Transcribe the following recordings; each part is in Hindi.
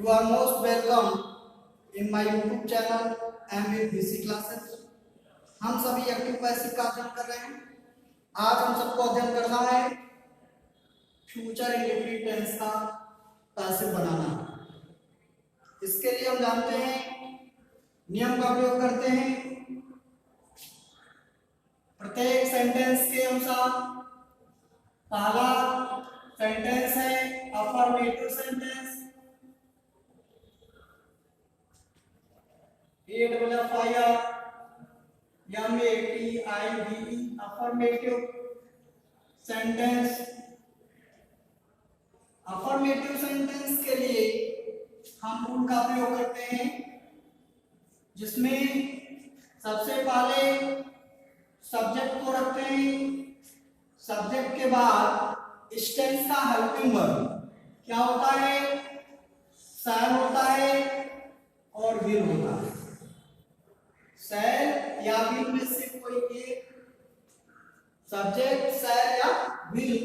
You are most welcome in my YouTube channel MA BC classes. हम सभी एक्टिव पैसिव का अध्ययन कर रहे हैं। आज हम सबको अध्ययन करना है फ्यूचर इंडेफिनिट टेंस का पैसिव बनाना। इसके लिए हम जानते हैं, नियम का प्रयोग करते हैं। प्रत्येक सेंटेंस के अनुसार पहला सेंटेंस है affirmative sentence, affirmative sentence. Affirmative sentence के लिए हम रूल का प्रयोग करते हैं, जिसमें सबसे पहले सब्जेक्ट को रखते हैं। सब्जेक्ट के बाद इस टेंस का हेल्पिंग वर्ब क्या होता है? शैल होता है और विल होता है। शैल या विल में से कोई एक सब्जेक्ट, शैल या विल।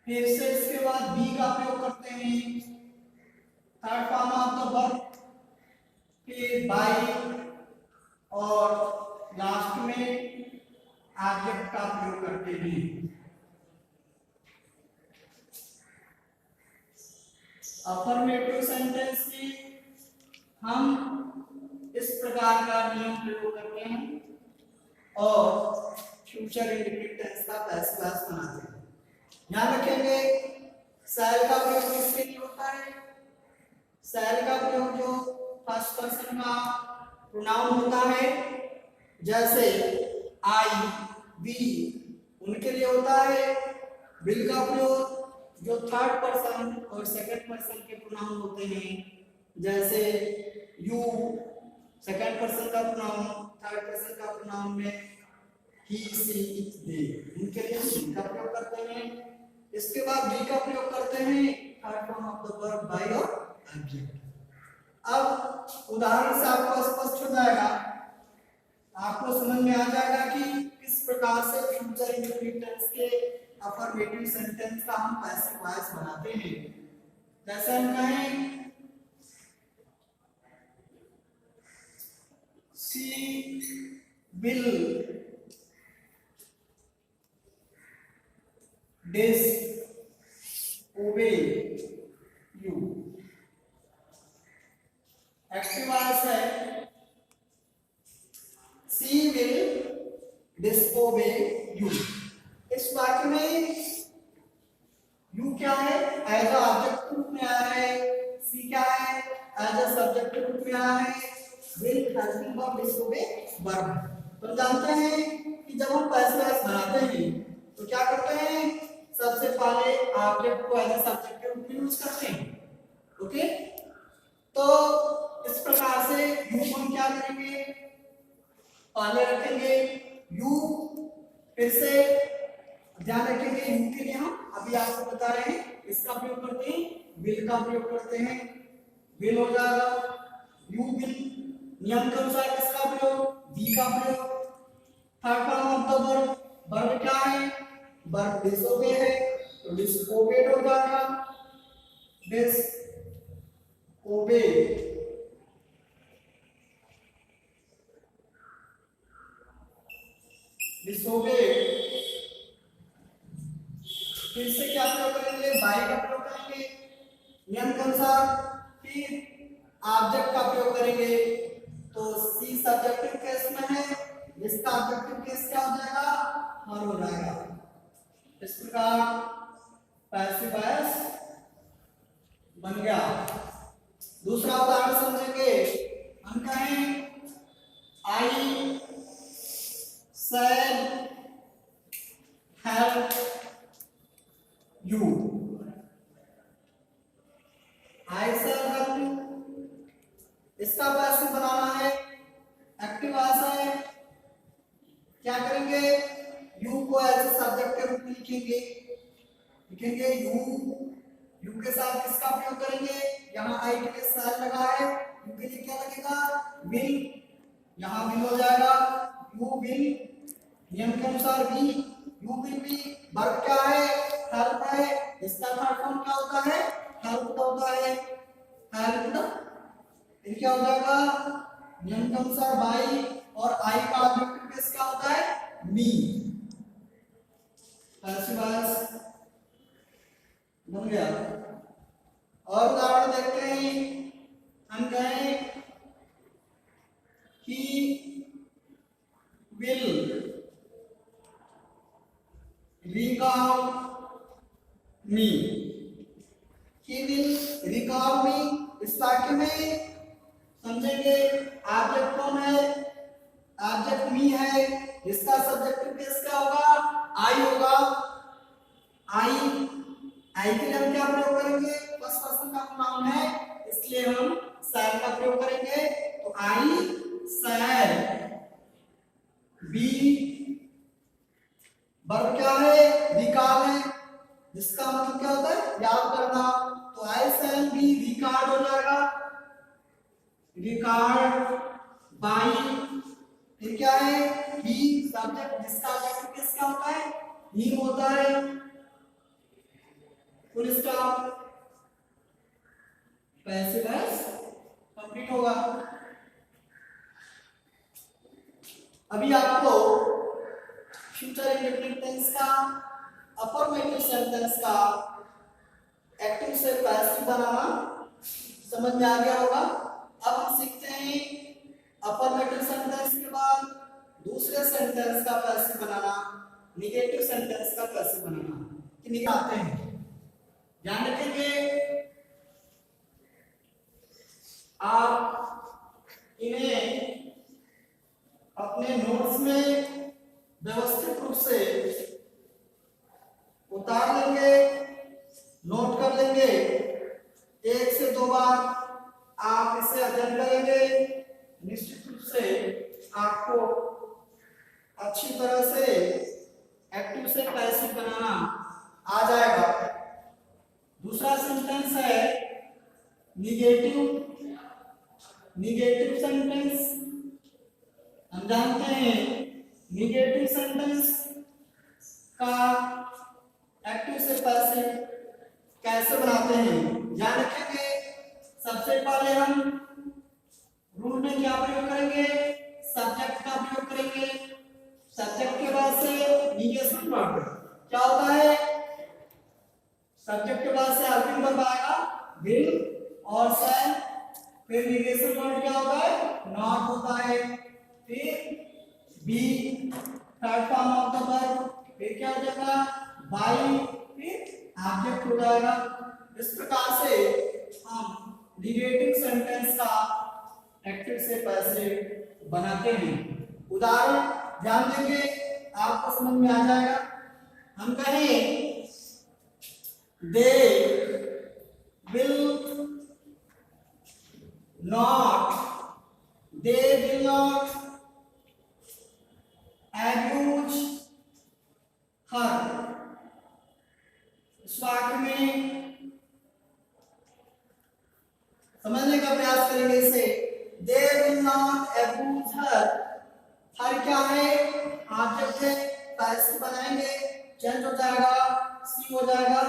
फिर से इसके बाद बी का प्रयोग करते हैं, third form of the verb, फिर बाय और लास्ट में ऑब्जेक्ट का प्रयोग करते हैं। अफर्मेटिव सेंटेंस में हम इस प्रकार का नियम प्रयोग करते हैं और फ्यूचर इंडेफिनिट टेंस का पैसिव वॉइस बनाते हैं। ध्यान रखेंगे, शैल का प्रयोग किसके लिए होता है? शैल का प्रयोग जो फर्स्ट पर्सन का प्रोनाउन होता है, जैसे आई, वी, उनके लिए होता है। विल का प्रयोग जो थर्ड पर्सन और सेकंड पर्सन के प्रोनाउन होते हैं, जैसे यू सेकंड पर्सन का प्रोनाउन, थर्ड पर्सन का प्रोनाउन में ही, सी, इट, दे, उनके लिए हम का प्रयोग करते हैं। इसके बाद बी का प्रयोग करते हैं, third form of the verb bye और ऑब्जेक्ट। अब उदाहरण से आपको स्पष्ट हो जाएगा, आपको समझ में आ जाएगा कि किस प्रकार से फ्यूचर इंडेफिनिट टेंस के अफर्मेटिव सेंटेंस का हम पैसिव वॉइस बनाते हैं। जैसे हम कहें she will disobey you. Active voice है शी विल डिसओबे यू। इस वाक्य में यू क्या है? एज अ ऑब्जेक्ट के रूप में आया है। सी क्या है? एज अ सब्जेक्ट के रूप में आया है। Will helping verb, disobey verb. तो जानते हैं कि जब हम पैसिव वॉइस बनाते हैं तो क्या करते हैं? सबसे पहले ऑब्जेक्ट को एज अ सब्जेक्ट के रूप में यूज करते हैं। ओके, तो इस प्रकार से यू हम क्या करेंगे? पहले रखेंगे यू, फिर से ध्यान रखेंगे यू के लिए हम अभी आपको बता रहे हैं इसका प्रयोग करते हैं, विल का प्रयोग करते हैं। विल हो जाएगा यू विल, नियम के अनुसार किसका प्रयोग? बी का प्रयोग। Third form of the verb, verb क्या है? वर्ब डिसओबे है, तो डिसओबेड हो जाएगा डिसओबे। डिसओबे। फिर से क्या प्रयोग करेंगे? बाय का प्रयोग करेंगे नियम के अनुसार। फिर ऑब्जेक्ट का प्रयोग करेंगे, तो सी सब्जेक्टिव केस में है, इसका ऑब्जेक्टिव केस क्या हो जाएगा? हर हो जाएगा। इस प्रकार पैसिव वॉइस बन गया। दूसरा उदाहरण समझेंगे, हम कहें I shall help you. I shall help you, इसका पैसिव बनाना है, एक्टिव वॉइस है। क्या करेंगे? यू को एज ए सब्जेक्ट के रूप में लिखेंगे यू के साथ किसका प्रयोग करेंगे? यहाँ आई के लिए शैल लगा है, यू के लिए क्या लगेगा? विल। यहाँ विल हो जाएगा यू विल। नियम के अनुसार भी यू विल बी। वर्ब क्या है? हेल्प है, इसका थर्ड फॉर्म क्या होता है? हेल्प होता है। हेल्प्ड, फिर क्या हो जाएगा, नियम के अनुसार बाई और आई का ऑब्जेक्टिव केस क्या होता है, मी। पैसिव वॉइस बन गया। और उदाहरण देखते हैं, हम कहें he will recall me, he will recall me। इस वाक्य में समझेंगे ऑब्जेक्ट कौन है, ऑब्जेक्ट मी है, इसका सब्जेक्टिव केस क्या होगा, आई होगा। आई, आई के लिए हम क्या प्रयोग करेंगे, फर्स्ट पर्सन का प्रोनाउन है, इसलिए हम शैल का प्रयोग करेंगे। तो आई शैल बी, वर्ब क्या है, रिकॉल है, जिसका मतलब क्या होता है, याद करना। तो आई शैल बी रिकॉर्ड हो जाएगा, रिकॉर्ड बाई, फिर क्या है, ही सब्जेक्ट, जिसका ऑब्जेक्टिव केस क्या होता है, ही होता है, full stop, passive voice complete होगा। अभी आपको फ्यूचर इंडेफिनिट टेंस का, अफर्मेटिव सेंटेंस का एक्टिव से पैसिव बनाना समझ में आ गया होगा। अब हम सीखते हैं अफर्मेटिव सेंटेंस के बाद दूसरे सेंटेंस का पैसिव बनाना, निगेटिव सेंटेंस का पैसिव बनाना कि नहीं आते हैं। ध्यान रखेंगे आप इन्हें अपने नोट्स में व्यवस्थित रूप से उतार लेंगे, नोट कर लेंगे, एक से दो बार आप इसे अध्ययन करेंगे, निश्चित रूप से आपको अच्छी तरह से एक्टिव से पैसिव बनाना आ जाएगा। दूसरा सेंटेंस है निगेटिव, निगेटिव सेंटेंस। हम जानते हैं निगेटिव सेंटेंस का एक्टिव से पैसिव कैसे बनाते हैं, ध्यान रखेंगे। सबसे पहले हम रूल में क्या प्रयोग करेंगे, सब्जेक्ट का प्रयोग करेंगे। सब्जेक्ट के बाद से निगेशन वर्ब क्या होता है, सब्जेक्ट के बाद से हेल्पिंग वर्ब आएगा विल और शैल, फिर निगेशन वर्ब क्या होता है, नॉट होता है, फिर be third form of the verb, फिर क्या हो जाएगा बाई, फिर ऑब्जेक्ट हो जाएगा। इस प्रकार से हम निगेटिव सेंटेंस का एक्टिव से पैसिव बनाते हैं। उदाहरण ध्यान देंगे, आपको समझ में आ जाएगा। हम कहें they will not, they will not abuse her। इस वाक्य में समझने का प्रयास करेंगे इसे। They will not abuse her, हर क्या है, ऑब्जेक्ट है, पैसिव बनाएंगे, चेंज हो जाएगा, सी हो जाएगा।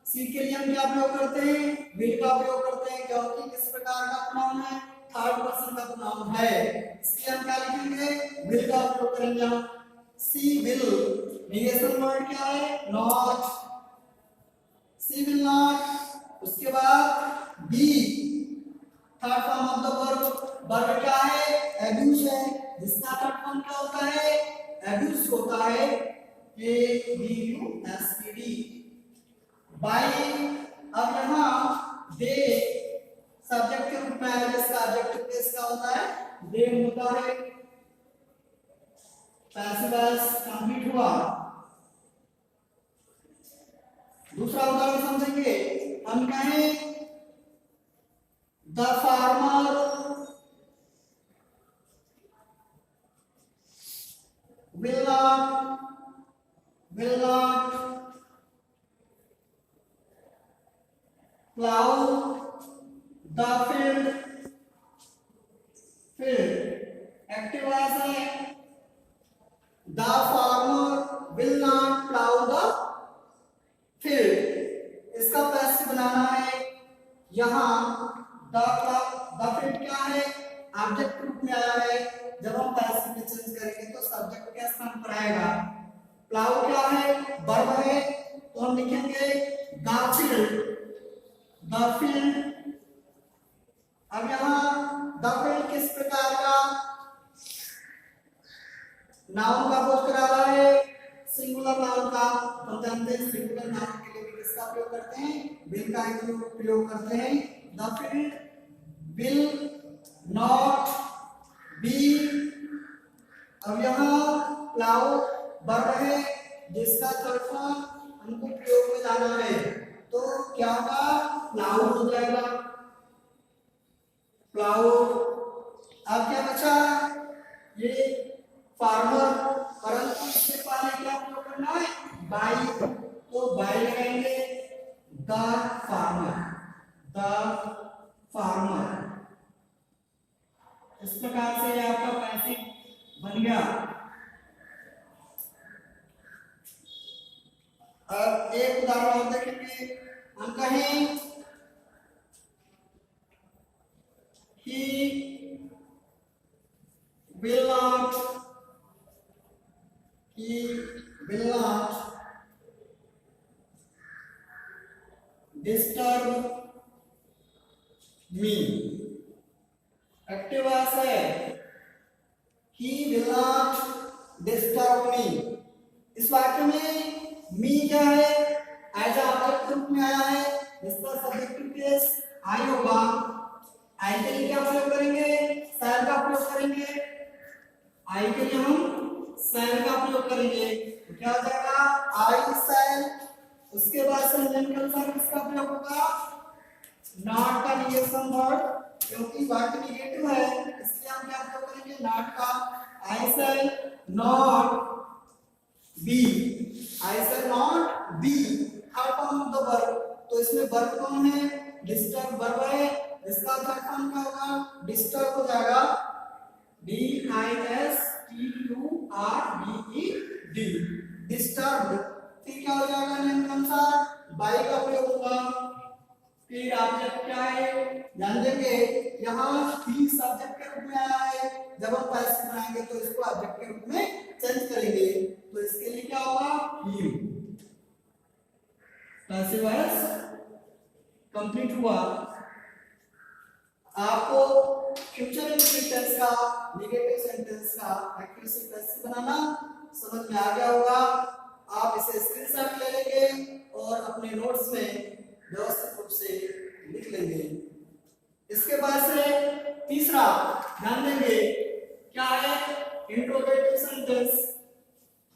सी के लिए हम क्या प्रयोग करते हैं, विल का प्रयोग करते हैं, क्योंकि किस प्रकार का प्रोनाउन है, थर्ड पर्सन का प्रोनाउन है, इसलिए हम क्या लिखेंगे, विल का प्रयोग करेंगे हम। सी विल, निगेशन वर्ड क्या है, नॉट, सी विल नॉट। उसके बाद be third form of the verb, verb क्या है, एब्यूज है, जिसका थर्ड फॉर्म क्या होता है, एब्यूज होता है, A B U S P D, by. अब यहाँ दे सब्जेक्ट के रूप में आया, जिसका ऑब्जेक्टिव केस क्या होता है, दे होता है। पैसिव वॉइस कंप्लीट हुआ। दूसरा उदाहरण समझेंगे, हम कहें the farmer will not plow the field, active voice है, the farmer will not plow the field। इसका पैसिव बनाना है, यहाँ द फील्ड क्या है, ऑब्जेक्ट रूप में आया है। जब हम पैसिव में चेंज करेंगे तो सब्जेक्ट के स्थान पर आएगा। प्लाउ क्या है, वर्ब है, तो हम लिखेंगे द फील्ड। अब यहाँ द फील्ड किस प्रकार का नाउन का बोध करा रहा है, सिंगुलर नाउन का। हम जानते हैं सिंगुलर नाउन के लिए किसका प्रयोग करते हैं, विल का प्रयोग करते हैं। The field will not be. अब यहाँ प्लाउ वर्ब है जिसका थर्ड फॉर्म हमको प्रयोग में लाना है, तो क्या होगा, प्लाउ हो जाएगा, प्लाउ। अब क्या बचा, ये फार्मर, परंतु इससे पहले क्या प्रयोग करना है, बाई, तो बाई लगाएंगे द फार्मर। इस प्रकार से ये आपका पैसिव बन गया। अब एक उदाहरण और देखेंगे, हम कहें he will not disturb me। Active voice है, he will not disturb me। इस वाक्य में मी क्या है, एज ऑब्जेक्ट रूप में आया है, जिसका सब्जेक्टिव केस आई होगा। आई के लिए क्या प्रयोग करेंगे, शैल का प्रयोग करेंगे। आई के लिए हम शैल का प्रयोग करेंगे, तो क्या हो जाएगा, आई शैल। उसके बाद से निम्न के अनुसार किसका प्रयोग होगा, नॉट का निगेशन वर्ड, क्योंकि वाक्य निगेटिव है इसलिए हम क्या प्रयोग करेंगे, नॉट का। I shall not be, I shall not be third form of the verb. तो इसमें वर्ब कौन है, डिस्टर्ब वर्ब है, इसका थर्ड फॉर्म क्या होगा, डिस्टर्ब हो जाएगा, D I S T U R B E D, disturb. फिर क्या हो जाएगा, निम्नानुसार बाई का प्रयोग होगा। फिर ऑब्जेक्ट क्या है, ध्यान देंगे यहाँ ही सब्जेक्ट के रूप में आया है, जब हम पैसिव बनाएंगे तो इसको ऑब्जेक्ट के रूप में चेंज करेंगे, तो इसके लिए क्या होगा, ही। पैसिव वॉइस कंप्लीट हुआ। आपको फ्यूचर इंडेफिनिट टेंस का, नेगेटिव सेंटेंस का एक्यूरेसी कैसे बनाना समझ में आ गया होगा। आप इसे स्क्रीनशॉट ले लेंगे और अपने नोट्स में व्यवस्थित रूप से लिख लेंगे। इसके बाद से तीसरा ध्यान देंगे क्या है, इंट्रोगेटिव सेंटेंस।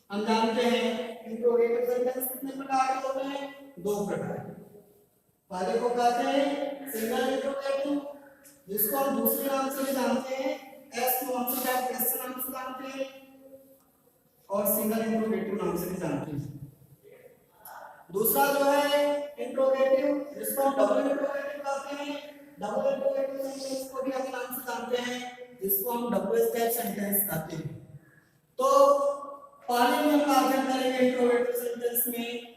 हम जानते हैं इंट्रोगेटिव सेंटेंस कितने प्रकार के होते हैं, दो प्रकार। पहले को कहते हैं सिंगल इंट्रोगेटिव, जिसको हम दूसरे नाम से भी जानते हैं, एस नॉन टाइप क्वेश्चन नाम से जानते हैं, और सिंगल इंट्रोगेटिव नाम से भी जानते हैं। दूसरा जो है इंट्रोगेटिव, जिसको हम डबल इंट्रोगेटिव कहते हैं। डबल इंट्रोगेटिव सेंटेंस को भी हम नाम से जानते हैं, जिसको हम डबल स्टेप सेंटेंस कहते हैं। तो पहले नियम का अध्ययन करेंगे इंट्रोगेटिव सेंटेंस में।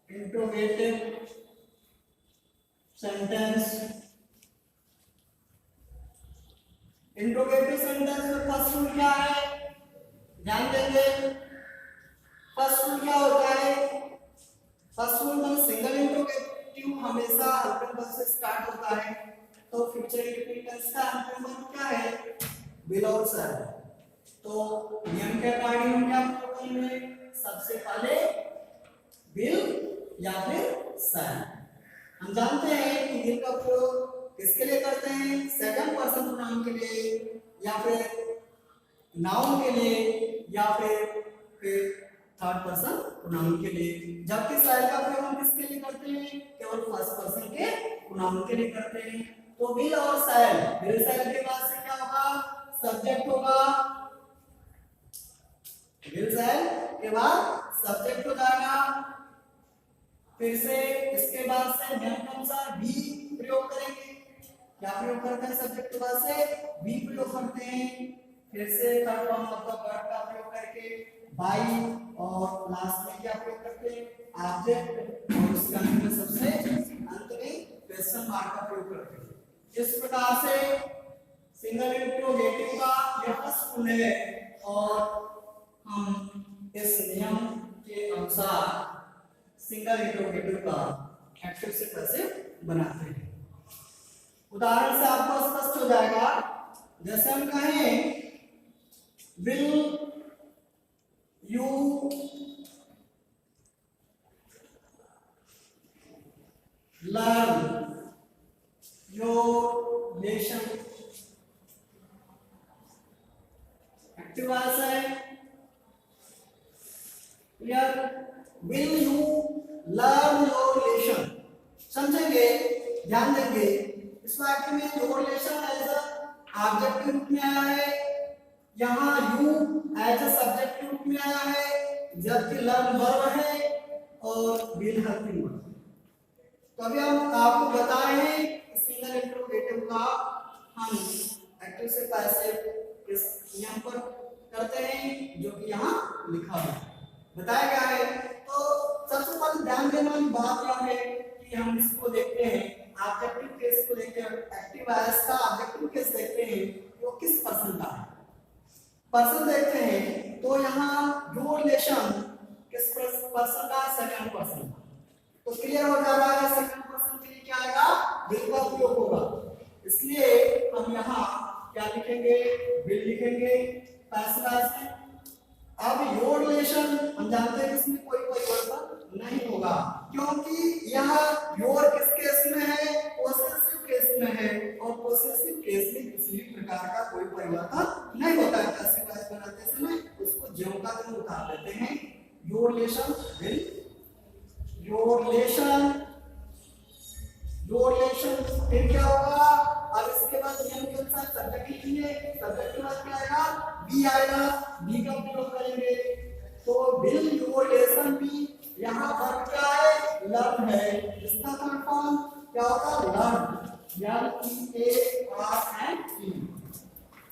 इंट्रोगेटिव सेंटेंस, इंट्रोगेटिव सेंटेंस में फर्स्ट रूल क्या है, ध्यान देंगे। फर्स्ट रूल क्या होता है, फर्स्ट रूल में सिंगल इंट्रोगेटिव हमेशा अंतिम वर्ब से स्टार्ट होता है, तो फ्यूचर इंडेफिनिट टेंस का अंतिम वर्ब क्या है, विल और शैल। तो नियम के अकॉर्डिंग हम क्या प्रयोग करेंगे, सबसे पहले विल या फिर शैल। हम जानते हैं कि विल का प्रयोग किसके लिए करते हैं, सेकंड पर्सन प्रोनाउन के लिए, या फिर नाउन के लिए, या फिर थर्ड पर्सन प्रोनाउन के लिए। जबकि शैल का प्रयोग हम किसके लिए करते हैं, केवल फर्स्ट पर्सन के प्रोनाउन के लिए करते हैं। तो विल और शैल, विल शैल के बाद से क्या होगा, सब्जेक्ट होगा, विल शैल के बाद सब्जेक्ट हो जाएगा। फिर से इसके बाद से नियम के अनुसार भी प्रयोग करेंगे। क्या प्रयोग करते हैं, सब्जेक्ट के बाद से भी प्रयोग करते हैं। फिर से third form of the verb का प्रयोग करके बाई और लास्ट में क्या प्रयोग करते हैं ऑब्जेक्ट और उसके अंत में सबसे अंत में क्वेश्चन मार्क का प्रयोग करते हैं। इस प्रकार से सिंगल इंट्रोगेटिव का यह फर्स्ट है और हम इस नियम के अनुसार सिंगल इंट्रोगेटिव का एक्टिव से कैसे बनाते हैं। उदाहरण से आपको स्पष्ट हो जाएगा। जैसे हम कहें will you learn your lesson, active voice है clear. Will you learn your lesson, समझेंगे, ध्यान देंगे। इस वाक्य में योर लेसन एज ऑब्जेक्ट के रूप में आया है, यहाँ यू एज अ सब्जेक्ट के रूप में आया है, जबकि लर्न वर्ब है और विल हेल्पिंग वर्ब। तो अभी हम आपको बताए हैं सिंगल इंट्रोगेटिव का हम एक्टिव से पैसिव इस नियम पर करते हैं जो कि यहाँ लिखा है बताया गया है। तो सबसे पहले ध्यान देने वाली बात यह है कि हम इसको देखते हैं ऑब्जेक्टिव केस को देखते हैं, एक्टिव वॉइस का ऑब्जेक्टिव केस देखते हैं वो किस पर्सन का है। पर्सन देखते हैं तो यहाँ योर लेसन किस पर्सन का, सेकंड पर्सन का। तो क्लियर हो जा रहा है सेकंड पर्सन के लिए क्या आएगा, विल का उपयोग होगा। इसलिए हम यहाँ क्या लिखेंगे, विल लिखेंगे पैसिव वॉइस में। अब योर लेसन हम जानते हैं इसमें कोई परिवर्तन नहीं होगा क्योंकि यह योर किस केस में है, पोसेसिव केस में है और पोसेसिव केस में किसी भी प्रकार का कोई परिवर्तन नहीं होता है। पैसिव वॉइस बनाते समय उसको ज्यों का त्यों उतार देते हैं। Your lesson will, your lesson, your lesson, फिर क्या होगा, अब इसके बाद नियम के अनुसार सब्जेक्ट लिखेंगे, सब्जेक्ट के बाद क्या आएगा, बी आएगा, बी का प्रयोग करेंगे। तो विल योर लेसन बी, यहाँ वर्ब क्या है, लर्न है, इसका थर्ड फॉर्म क्या होगा, लर्न, LEARN।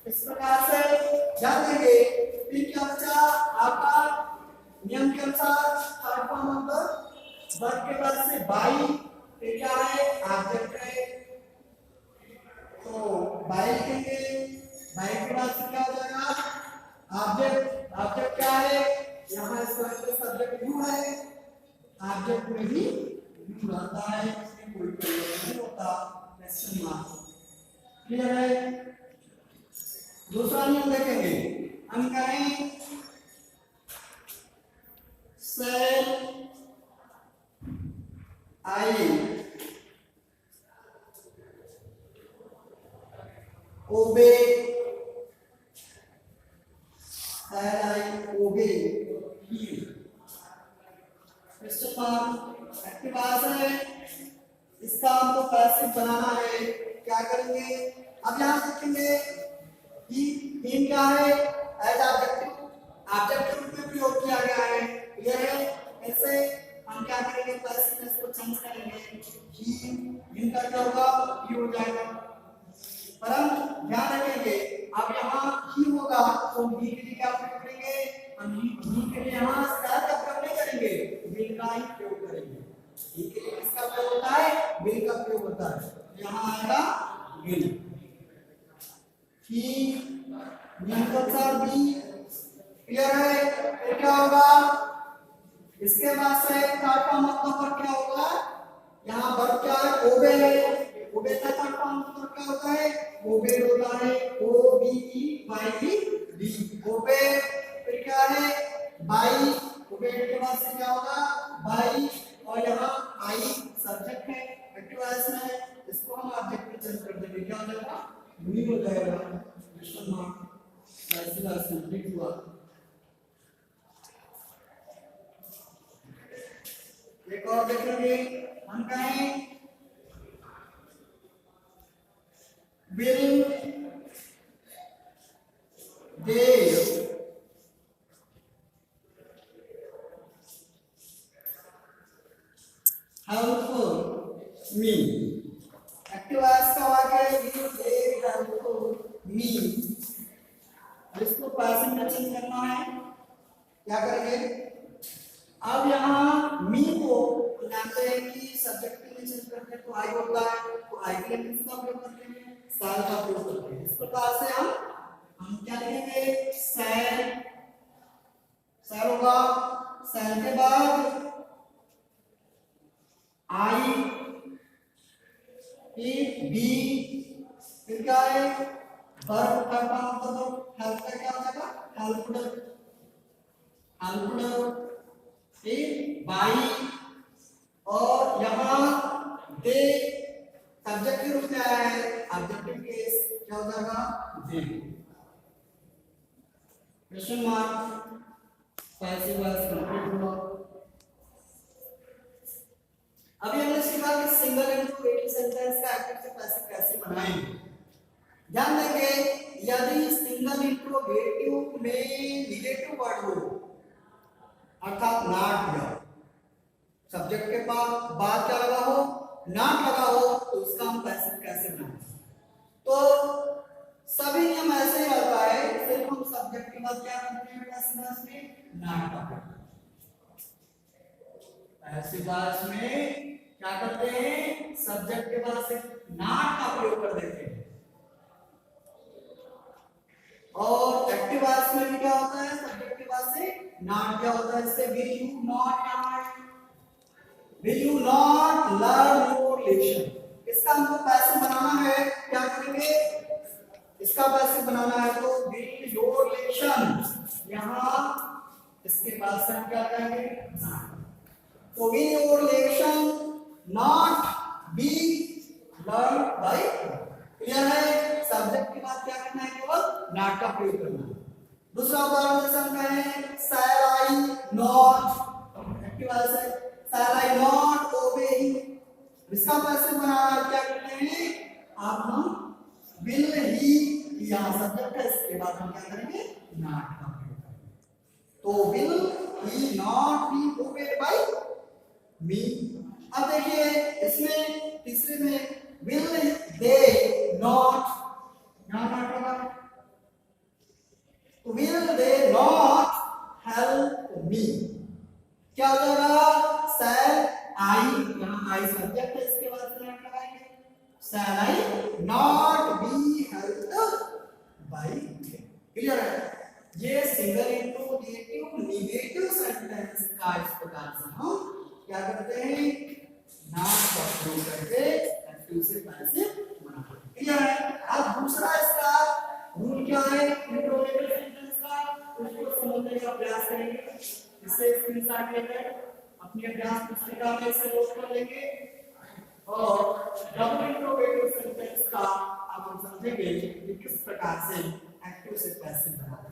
इस प्रकार से ध्यान देंगे। फिर क्या बचा आपका नियम के अनुसार थर्ड फॉर्म अंदर वर्ब के बाद से बाई, फिर क्या है, ऑब्जेक्ट है तो बाई लिखेंगे, बाई के बाद से क्या हो जाएगा, ऑब्जेक्ट, ऑब्जेक्ट क्या है, यहाँ इस वर्ग का सब्जेक्ट यू है, ऑब्जेक्ट में भी यू रहता है, इसमें कोई परिवर्तन नहीं होता, क्वेश्चन मार्क। क्लियर है। दूसरा नियम देखेंगे, हम कहें सेल आई ओबे, ओबे एक्टिव वॉइस है, इसका हमको पैसिव बनाना है। क्या करेंगे, अब यहाँ देखेंगे ही क्या है, एज ऑब्जेक्टिव, ऑब्जेक्ट के रूप में प्रयोग किया गया है। क्लियर है। ऐसे हम क्या करेंगे, पैसिव इसको चेंज करेंगे, ही का क्या होगा, ही हो जाएगा। परंतु ध्यान रखेंगे अब यहाँ ही होगा तो ही के लिए क्या प्रयोग करेंगे, हम ही के लिए यहाँ स्टार का प्रयोग नहीं करेंगे, विल का ही प्रयोग करेंगे। ही के लिए किसका प्रयोग होता है, विल का प्रयोग होता है। यहाँ आएगा विल, ही नियंत्रण भी। क्लियर है। फिर क्या होगा, इसके बाद से थर्ड फॉर्म मतलब क्या होगा, यहाँ वर्ब क्या है, ओबे है, ओबे का थर्ड फॉर्म मतलब क्या होता है, ओबे होता है, O B E Y D, obey. फिर क्या है, बाई, ओबे के बाद से क्या होगा, बाई, और यहाँ आई सब्जेक्ट है, एक्टिव वॉइस में है, इसको हम ऑब्जेक्ट में चेंज कर देंगे, क्या हो जाएगा, भी हो जाएगा, question mark. Passive voice complete हुआ। एक और देखेंगे, हम कहें will they help me, active voice का वाक्य है will they help me। इसको पैसिव में चेंज करना है, क्या करेंगे, अब यहाँ मी को जानते हैं कि सब्जेक्ट के लिए चेंज करते हैं तो आई होता है, तो आई के लिए किसका प्रयोग करते हैं, सैल का प्रयोग करते हैं। इस प्रकार से हम क्या लिखेंगे, सैल, सैल होगा, सैल के बाद आई, फिर क्या है, वर्ब का मतलब हेल्प का क्या हो जाएगा, हेल्प्ड, हेल्प्ड, फिर बाई, और यहाँ दे सब्जेक्ट के रूप में आया है, ऑब्जेक्टिव केस क्या हो जाएगा, दे। Question mark, passive voice complete हुआ। अभी हमने सीखा कि सिंगल इंट्रोगेटिव सेंटेंस का एक्टिव से पैसिव कैसे बनाएं। ध्यान देंगे, यदि सिंगल इंट्रोगेटिव में निगेटिव वर्ड हो अर्थात नॉट या सब्जेक्ट के बाद क्या लगा हो, नॉट लगा हो, तो उसका हम पैसिव कैसे बनाएं। तो सभी नियम ऐसे ही रहता है, सिर्फ हम सब्जेक्ट के बाद क्या करते हैं पैसिव में, नॉट का प्रयोग। पैसिव वॉइस में क्या करते हैं, सब्जेक्ट के बाद से नॉट का प्रयोग कर देते हैं। और एक्टिव वॉइस में भी क्या होता है, सब्जेक्ट के बाद से नॉट क्या होता है, इससे will you not, will you not learn your lesson. इसका हमको पैसिव बनाना है, क्या करेंगे, इसका पैसिव बनाना है तो विल योर लेसन, यहाँ इसके बाद से हम क्या करेंगे, तो will your lesson not be learn by, clear है। सब्जेक्ट के बाद क्या करना है, केवल नॉट का प्रयोग करना है। दूसरा उदाहरण जैसे हम कहें शैल आई नॉट, एक्टिव वॉइस है, शैल आई नॉट ओबे हिम, इसका पैसिव बनाना है, क्या करते हैं, आप हम विल ही, यहाँ सब्जेक्ट है, इसके बाद हम क्या करेंगे, नॉट का प्रयोग करेंगे। तो will he not be obeyed by me. अब देखिए इसमें तीसरे में विल दे नॉट, यहां नॉट लगा, तो will they not help me, क्या हो जाएगा, शैल आई, यहां आई सब्जेक्ट है, इसके बाद से नॉट लगाएंगे, shall I not be helped by me, clear है। ये सिंगल इंट्रोगेटिव निगेटिव सेंटेंस का इस प्रकार से हम क्या करते हैं, नॉट का प्रयोग करके एक्टिव से पैसिव बनाते हैं, क्लियर है। अब दूसरा इसका रूल क्या है इंट्रोगेटिव सेंटेंस का, उसको समझने का प्रयास करेंगे। इससे स्क्रीनशॉट लेकर अपनी अभ्यास पुस्तिका में इसे नोट कर लेंगे और डबल इंट्रोगेटिव सेंटेंस का अब हम समझेंगे कि किस प्रकार से एक्टिव से पैसिव बनाते हैं।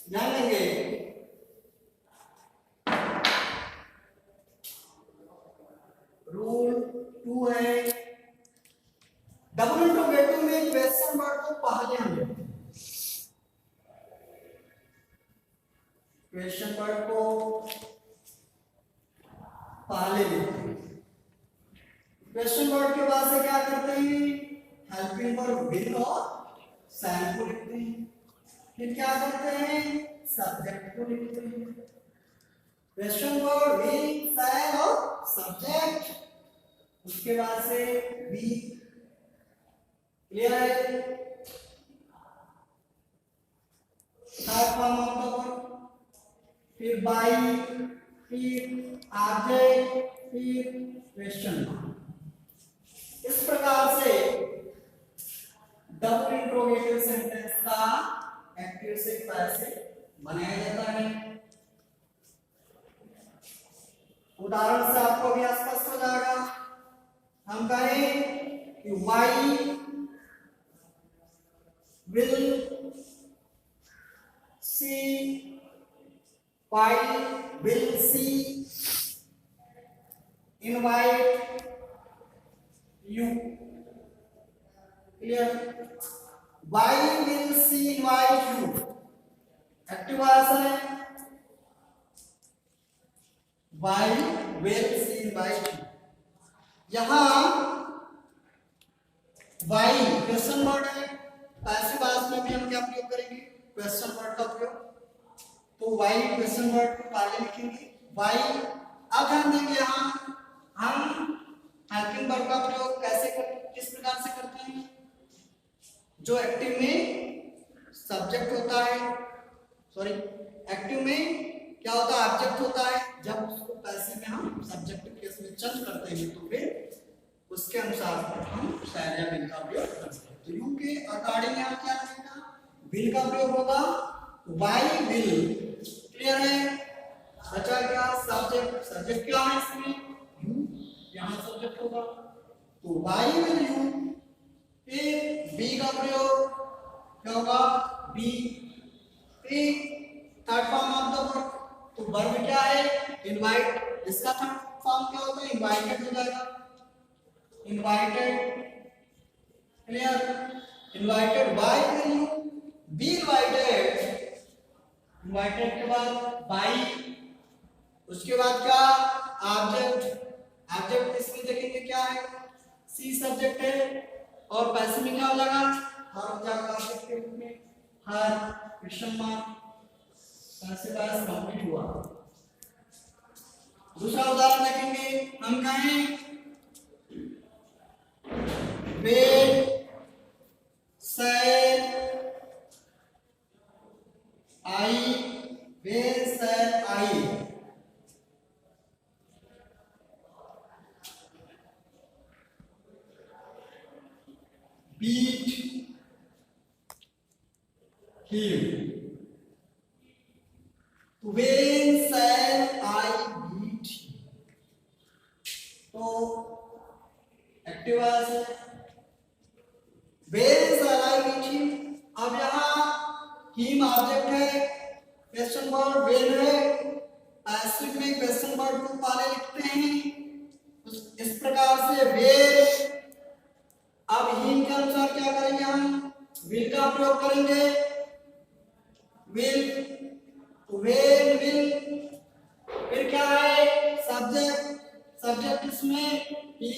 ध्यान देंगे, रूल 2 है, डबल इंट्रोगेटिव में क्वेश्चन वर्ड को पहले हम लेते हैं, क्वेश्चन वर्ड को पहले लेते हैं, क्वेश्चन वर्ड के बाद से क्या करते हैं, हेल्पिंग वर्ब विल और शैल को लिखते हैं, फिर क्या करते हैं, सब्जेक्ट को लिखते हैं, क्वेश्चन वर्ड विल शैल और सब्जेक्ट, उसके बाद से बी, क्लियर है। Third form of the verb, फिर बाय, फिर ऑब्जेक्ट, फिर क्वेश्चन मार्क। इस प्रकार से डबल इंट्रोगेटिव सेंटेंस का एक्टिव से पैसिव बनाया जाता है। उदाहरण से आपको भी स्पष्ट हो जाएगा। हम कहें कि why will she, why will she invite you, clear. Why will she invite you active voice है, why will she invite you. यहां वाई क्वेश्चन वर्ड है, पैसिव वॉइस में भी हम क्या प्रयोग करेंगे, क्वेश्चन वर्ड का प्रयोग। तो वाई क्वेश्चन वर्ड को पहले लिखेंगे वाई। अब ध्यान देंगे यहाँ हम हेल्पिंग वर्ब का प्रयोग किस प्रकार से करते हैं। जो एक्टिव में सब्जेक्ट होता है, सॉरी एक्टिव में क्या होता है, ऑब्जेक्ट होता है, जब उसको पैसिव में हम सब्जेक्ट केस में चेंज करते हैं तो फिर उसके अनुसार हम शैल या विल का प्रयोग करते हैं। तो यू के अकॉर्डिंग यहाँ क्या लगेगा, विल का प्रयोग होगा, वाई विल। क्लियर है? बचा क्या, सब्जेक्ट। सब्जेक्ट क्या है इसमें, यू, यहाँ सब्जेक्ट होगा तो वाई विल यू। फिर बी का प्रयोग क्या होगा, बी। फिर third form of the verb, तो वर्ब क्या है, इनवाइट। इसका थर्ड फॉर्म क्या होता है, इनवाइटेड हो जाएगा, invited. Clear? Invited by will you, be invited. Invited के बाद बाय, उसके बाद क्या, ऑब्जेक्ट। ऑब्जेक्ट इसमें देखेंगे क्या है, सी सब्जेक्ट है, और पैसिव में क्या हो जाएगा, हर हो जाएगा ऑब्जेक्ट के रूप में, her question mark. Passive voice complete हुआ। दूसरा उदाहरण देखेंगे, हम कहें when shall I, when shall I. Beat him. When shall I beat him? तो एक्टिव वॉइस है, when shall I beat him। अब यहाँ him ऑब्जेक्ट है, क्वेश्चन वर्ड when है, पैसिव में क्वेश्चन वर्ड को पहले लिखते हैं इस प्रकार से when। अब him के अनुसार क्या करेंगे, हम will का प्रयोग करेंगे, will। when will, फिर क्या है, सब्जेक्ट। सब्जेक्ट इसमें ही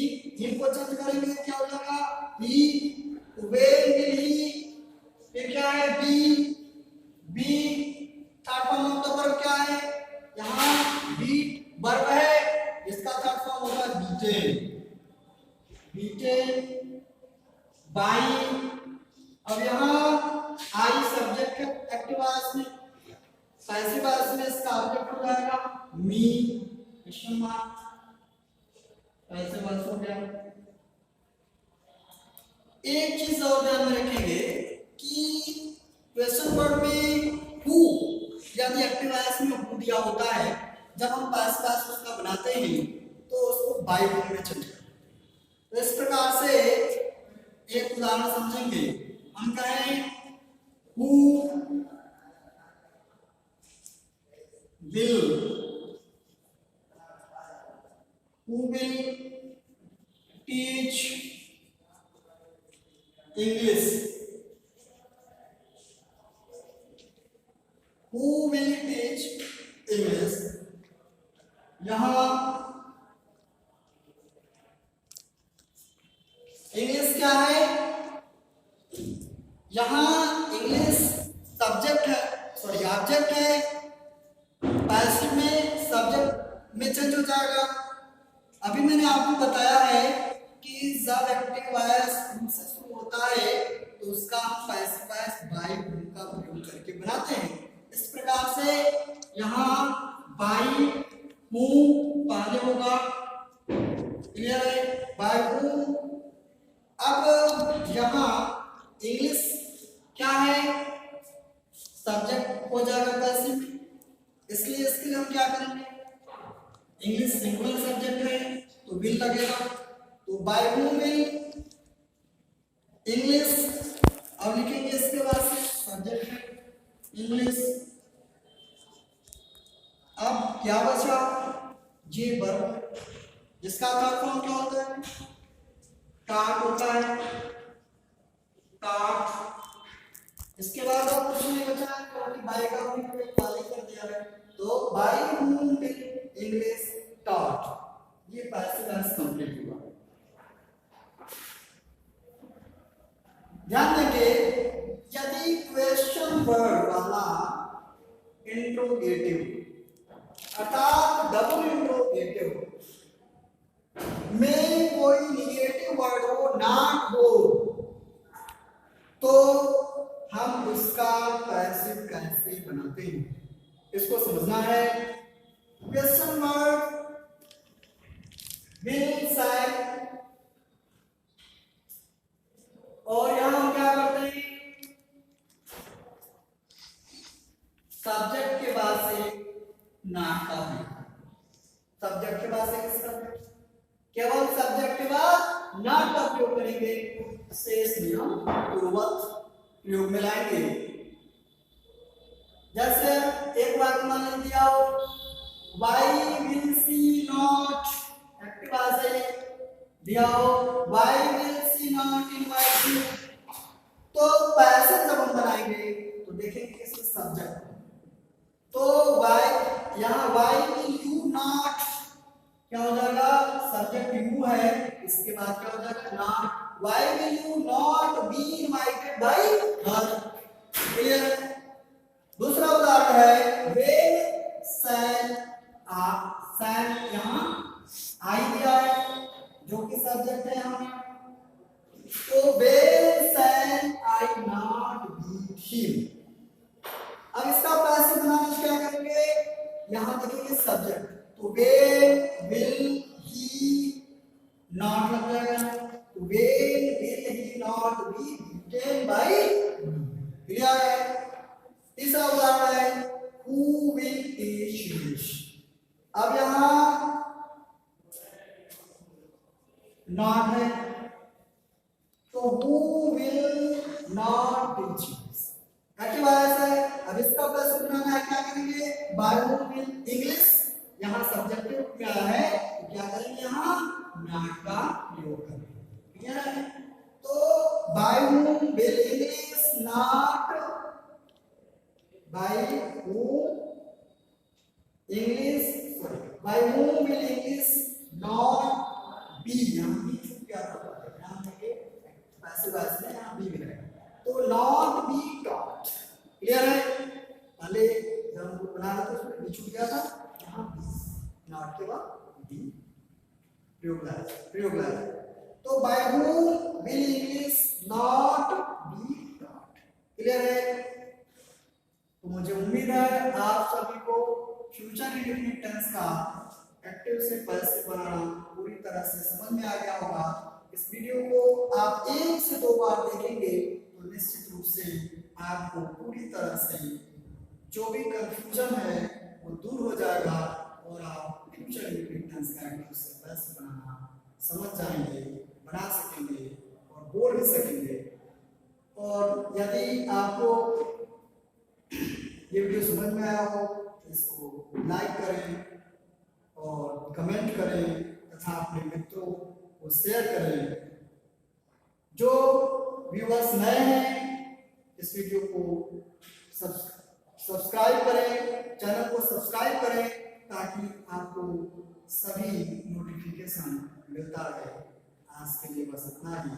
को चेंज करेंगे, क्या हो जाएगा, ही। when will he, फिर क्या है, be. Third form of the verb क्या है, यहाँ बीट वर्ब है, इसका थर्ड फॉर्म होगा बीटेन, बीटेन बाई। अब यहाँ आई सब्जेक्ट है एक्टिव वॉइस में, पैसिव वॉइस में इसका ऑब्जेक्ट हो जाएगा me, question mark, passive voice हो गया। एक चीज और ध्यान में रखेंगे कि क्वेश्चन वर्ड में हु यानी एक्टिव वॉइस में हु दिया होता है, जब हम पैसिव वॉइस उसका बनाते हैं तो उसको बाय हु में चेंज करते हैं। तो इस प्रकार से एक उदाहरण समझेंगे, हम कहें who will teach English, who will teach English। यहाँ इंग्लिश क्या है, यहाँ इंग्लिश सब्जेक्ट है, सॉरी ऑब्जेक्ट है, पैसिव में सब्जेक्ट में चेंज हो जाएगा। अभी मैंने आपको बताया है कि जब एक्टिव वॉइस से शुरू होता है तो उसका हम पैसिव वॉइस बाय हु का प्रयोग करके बनाते हैं। इस प्रकार से यहाँ बाय हु पहले होगा, क्लियर है, बाय हु। अब यहाँ इंग्लिश क्या है, सब्जेक्ट हो जाएगा पैसिव, इसलिए इसके लिए हम क्या करेंगे, इंग्लिश सिंगुलर सब्जेक्ट है तो विल लगेगा, तो बाय हु विल इंग्लिश। अब लिखेंगे इसके बाद सब्जेक्ट है इंग्लिश। अब क्या बचा, ये वर्ब जिसका थर्ड फॉर्म क्या होता है, टाट होता है, टाट। इसके बाद अब कुछ नहीं बचा है क्योंकि बाय का हमने पहले कर दिया है, तो bye whom will English taught. ये पैसिव वॉइस कंप्लीट हुआ। ध्यान देंगे यदि क्वेश्चन वर्ड वाला इंट्रोगेटिव अर्थात डबल इंट्रोगेटिव में कोई निगेटिव वर्ड हो, नॉट हो, तो हम उसका पैसिव कैसे बनाते हैं इसको समझना है। क्वेश्चन वर्ड विल साइड, और यहां हम क्या करते हैं, सब्जेक्ट के बाद से नॉट का है, सब्जेक्ट के बाद से किसका, केवल सब्जेक्ट के बाद नॉट का प्रयोग करेंगे, शेष नियम पूर्ववत प्रयोग में लाएंगे। जैसे एक बात मान लिया हो, why will she not, active आ जाए दिया हो, why will she not invite you, तो पैसिव जब हम बनाएंगे तो देखेंगे किसमें सब्जेक्ट, तो वाई यहां वाई विल यू नॉट क्या हो जाएगा, सब्जेक्ट यू है, इसके बाद क्या हो जाएगा not, why will you not be invited by her, clear. दूसरा उदाहरण है when shall यहां आई दिया है जो कि सब्जेक्ट है यहां, तो when shall I not beat him, अब इसका पैसिव बनाना क्या करेंगे, यहां देखेंगे सब्जेक्ट, तो when will he not लग जाएगा, when will he not be beaten by clear है। तीसरा उदाहरण है who will teach English, अब यहां not है तो who will not teach English, active आया है। अब इसका प्लस बनाना है, क्या करेंगे, by who will English, यहां सब्जेक्टिव क्या है तो क्या करेंगे, यहां not का प्रयोग करेंगे, तो by whom will English not, by whom English, by whom will English not be, यहां भी छूट गया था, यहां देखिए पैसिव वॉइस में यहां भी मिलेगा, तो not be taught, क्लियर है। पहले जब हम बना रहे थे उसमें भी छूट गया था, यहां not के बाद be प्रयोग लाया, तो by whom will English not be taught, clear है। तो मुझे उम्मीद है आप सभी को फ्यूचर इंडेफिनिट टेंस का एक्टिव से पैसिव बनाना पूरी तरह से समझ में आ गया होगा। इस वीडियो को आप 1 से 2 बार देखेंगे तो निश्चित रूप से आपको पूरी तरह से जो भी कंफ्यूजन है वो दूर हो जाएगा और आप फ्यूचर इंडेफिनिट टेंस का एक्टिव से पैसिव बनाना समझ जाएंगे, बना सकेंगे और बोल भी सकेंगे। और यदि आपको ये वीडियो समझ में आया हो तो इसको लाइक करें और कमेंट करें तथा अपने मित्रों को शेयर करें। जो व्यूअर्स नए हैं इस वीडियो को सब्सक्राइब करें, चैनल को सब्सक्राइब करें ताकि आपको सभी नोटिफिकेशन मिलता रहे। आज के लिए बस इतना ही।